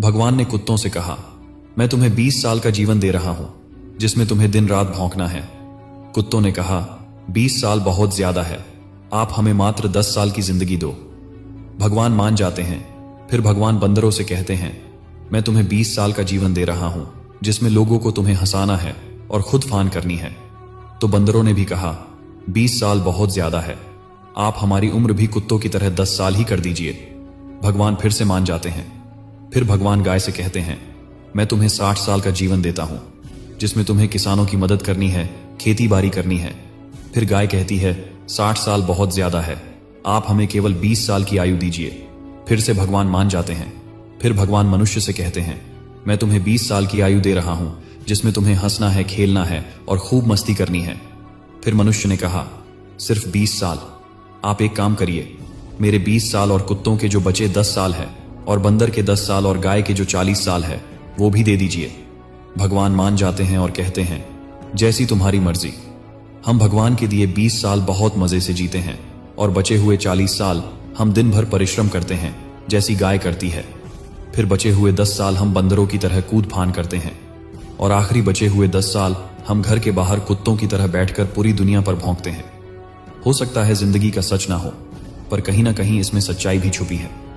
भगवान ने कुत्तों से कहा, मैं तुम्हें 20 साल का जीवन दे रहा हूं जिसमें तुम्हें दिन रात भौंकना है। कुत्तों ने कहा, 20 साल बहुत ज्यादा है, आप हमें मात्र 10 साल की जिंदगी दो। भगवान मान जाते हैं। फिर भगवान बंदरों से कहते हैं, मैं तुम्हें 20 साल का जीवन दे रहा हूं जिसमें लोगों को तुम्हें हंसाना है और खुद फान करनी है। तो बंदरों ने भी कहा, 20 साल बहुत ज्यादा है, आप हमारी उम्र भी कुत्तों की तरह 10 साल ही कर दीजिए। भगवान फिर से मान जाते हैं। फिर भगवान गाय से कहते हैं, मैं तुम्हें 60 साल का जीवन देता हूं जिसमें तुम्हें किसानों की मदद करनी है, खेती बाड़ी करनी है। फिर गाय कहती है, 60 साल बहुत ज्यादा है, आप हमें केवल 20 साल की आयु दीजिए। फिर से भगवान मान जाते हैं। फिर भगवान मनुष्य से कहते हैं, मैं तुम्हें 20 साल की आयु दे रहा हूं जिसमें तुम्हें हंसना है, खेलना है और खूब मस्ती करनी है। फिर मनुष्य ने कहा, सिर्फ 20 साल। आप एक काम करिए, मेरे 20 साल और कुत्तों के जो बचे 10 साल है और बंदर के 10 साल और गाय के जो 40 साल है वो भी दे दीजिए। भगवान मान जाते हैं और कहते हैं, जैसी तुम्हारी मर्जी। हम भगवान के दिए 20 साल बहुत मजे से जीते हैं और बचे हुए 40 साल हम दिन भर परिश्रम करते हैं जैसी गाय करती है। फिर बचे हुए 10 साल हम बंदरों की तरह कूद फान करते हैं और आखिरी बचे हुए 10 साल हम घर के बाहर कुत्तों की तरह बैठकर पूरी दुनिया पर भौंकते हैं। हो सकता है जिंदगी का सच ना हो, पर कहीं ना कहीं इसमें सच्चाई भी छुपी है।